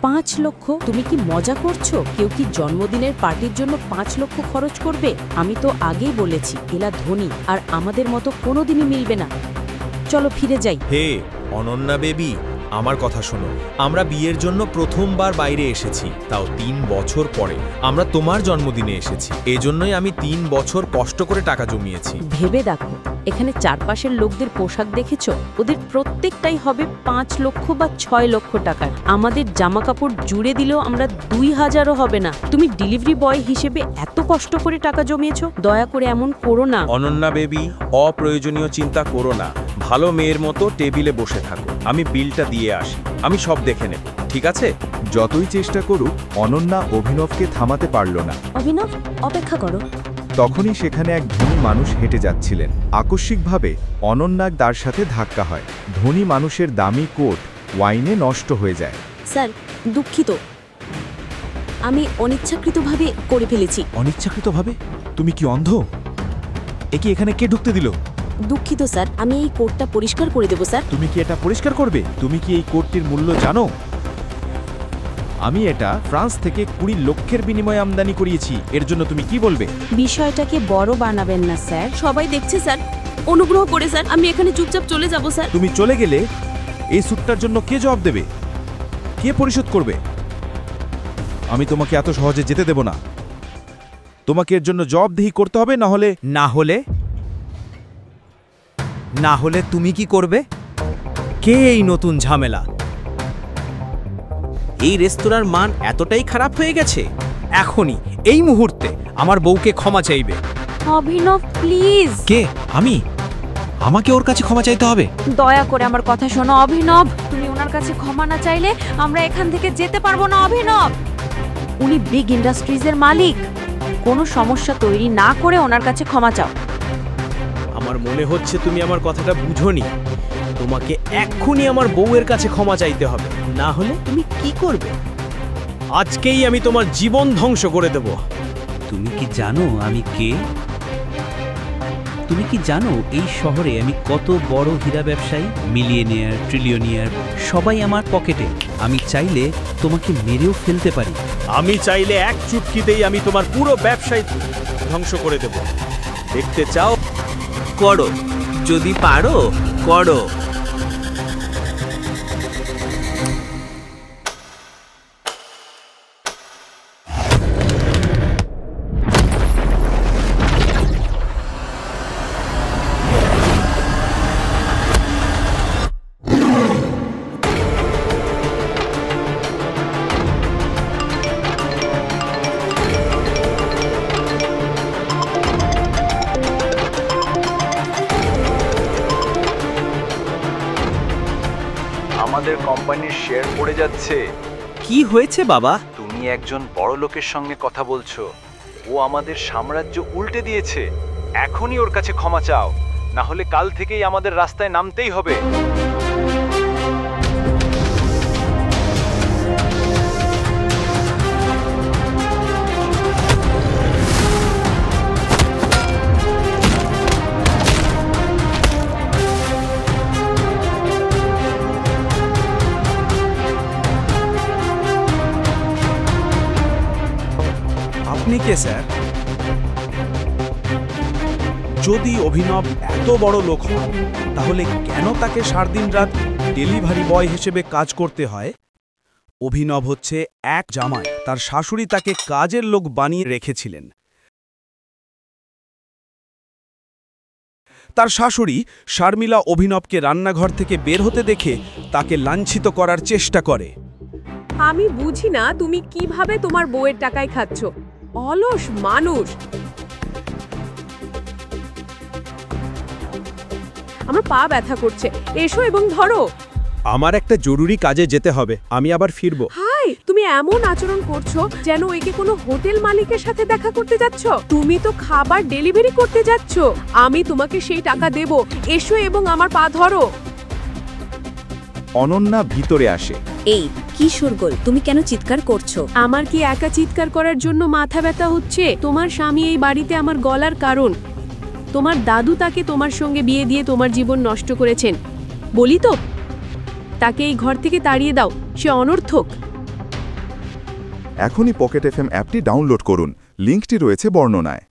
5 লক্ষ? তুমি কি মজা করছো? কেউ কি জন্মদিনের পার্টির জন্য 5 লক্ষ খরচ করবে? আমি তো আগেই বলেছি এলা ধনী, আর আমাদের মতো কোনোদিনই মিলবে না। চলো ফিরে যাই। হে অনন্যা বেবি, আমার কথা শোনো। আমরা বিয়ের জন্য প্রথমবার বাইরে এসেছি, তাও 3 বছর পরে। আমরা তোমার জন্মদিনে এসেছি, এজন্যই আমি 3 বছর কষ্ট করে টাকা জমিয়েছি। ভেবে দেখো, এখানে চারপাশের লোকদের পোশাক দেখেছো? ওদের প্রত্যেকটাই হবে 5 লক্ষ বা 6 লক্ষ টাকার। আমাদের জামা কাপড় জুড়ে দিলেও আমরা 2000ও হবে না। তুমি ডেলিভারি বয় হিসেবে এত কষ্ট করে টাকা জমিয়েছো, দয়া করে এমন করো না। অনন্যা বেবি, অপ্রয়োজনীয় চিন্তা করো না। ভালো মেয়ের মতো টেবিলে বসে থাকো, আমি বিলটা দিয়ে আসি। আমি সব দেখে নেব, ঠিক আছে? যতই চেষ্টা করুক অনন্যা অভিনবকে থামাতে পারল না। অভিনব, অপেক্ষা করো। তখনই সেখানে এক ধনী মানুষ হেঁটে যাচ্ছিলেন। আকস্মিকভাবে অনন্যার তার সাথে ধাক্কা হয়। ধনী মানুষের দামি কোট ওয়াইনে নষ্ট হয়ে যায়। স্যার, দুঃখিত, আমি অনিচ্ছাকৃতভাবে করে ফেলেছি। অনিচ্ছাকৃতভাবে? তুমি কি অন্ধ? একে এখানে কে ঢুকতে দিল? দুঃখিত স্যার, আমি এই কোটটা পরিষ্কার করে দেবো স্যার। তুমি কি এটা পরিষ্কার করবে? তুমি কি এই কোটটির মূল্য জানো? আমি এটা ফ্রান্স থেকে 20 লক্ষের বিনিময়ে আমদানি করিয়েছি। এর জন্য তুমি কি বলবে? বিষয়টাকে বড় বানাবেন না স্যার, সবাই দেখছে স্যার। অনুগ্রহ করে স্যার, আমি এখানে চুপচাপ চলে যাব স্যার। তুমি চলে গেলে এই স্যুটটার জন্য কে জবাব দেবে? কে পরিশোধ করবে? আমি তোমাকে এত সহজে যেতে দেব না। তোমাকে এর জন্য জবাবদিহি করতে হবে, না হলে তুমি কি করবে? কে এই নতুন ঝামেলা? এই রেস্তোরাঁর মান এতটাই খারাপ হয়ে গেছে? এখনই, এই মুহূর্তে আমার বউকে ক্ষমা চাইবে। অভিনব প্লিজ। কে? আমি? আমাকে ওর কাছে ক্ষমা চাইতে হবে? দয়া করে আমার কথা শোনো অভিনব। তুমি ওনার কাছে ক্ষমা না চাইলে আমরা এখান থেকে যেতে পারবো না অভিনব। উনি বিগ ইন্ডাস্ট্রিজের মালিক। কোনো সমস্যা তৈরি না করে ওনার কাছে ক্ষমা চাও। আমার মনে হচ্ছে তুমি আমার কথাটা বুঝোনি। তোমাকে এক্ষুনি আমার বউয়ের কাছে ক্ষমা চাইতে হবে, না হলে তুমি কি করবে? আজকেই আমি তোমার জীবন ধ্বংস করে দেব। তুমি কি জানো আমি কে? তুমি কি জানো এই শহরে আমি কত বড় হীরা ব্যবসায়ী? মিলিয়নিয়ার, ট্রিলিয়নিয়ার সবাই আমার পকেটে। আমি চাইলে তোমাকে মেরেও ফেলতে পারি। আমি চাইলে এক চুটকিতেই আমি তোমার পুরো ব্যবসায় ধ্বংস করে দেব। দেখতে চাও? করো, যদি পারো করো। আমাদের কোম্পানির শেয়ার পড়ে যাচ্ছে। কি হয়েছে বাবা? তুমি একজন বড় লোকের সঙ্গে কথা বলছো। ও আমাদের সাম্রাজ্য উল্টে দিয়েছে। এখনই ওর কাছে ক্ষমা চাও, না হলে কাল থেকেই আমাদের রাস্তায় নামতেই হবে। আপনি কে স্যার? যদি অভিনব এত বড় লোক হয়, তাহলে কেন তাকে সারাদিন রাত ডেলিভারি বয় হিসেবে কাজ করতে হয়? অভিনব হচ্ছে এক জামাই। তার শাশুড়ি তাকে কাজের লোক বানিয়ে রেখেছিলেন। তার শাশুড়ি শারমিলা অভিনবকে রান্নাঘর থেকে বের হতে দেখে তাকে লাঞ্ছিত করার চেষ্টা করে। আমি বুঝি না তুমি কিভাবে তোমার বউয়ের টাকায় খাচ্ছ। অলস মানুষ। আমার পা ব্যথা করছে, এসো এবং ধরো। আমার একটা জরুরি কাজে যেতে হবে, আমি আবার ফিরবো। হাই, তুমি এমন আচরণ করছো যেন একে কোনো হোটেল মালিকের সাথে দেখা করতে যাচ্ছ। তুমি তো খাবার ডেলিভারি করতে যাচ্ছ। আমি তোমাকে সেই টাকা দেব। এসো এবং আমার পা ধরো। অনন্যা ভিতরে আসে। এই কি শোরগোল? তুমি কেন চিৎকার করছো? আমার কি একা চিৎকার করার জন্য মাথা ব্যথা হচ্ছে? তোমার স্বামী এই বাড়িতে আমার গলার কারণ। তোমার দাদু তাকে তোমার সঙ্গে বিয়ে দিয়ে তোমার জীবন নষ্ট করেছেন। বলি তো, তাকে এই ঘর থেকে তাড়িয়ে দাও। সে অনর্থক। এখনই পকেট এফএম অ্যাপটি ডাউনলোড করুন, লিঙ্কটি রয়েছে বর্ণনায়।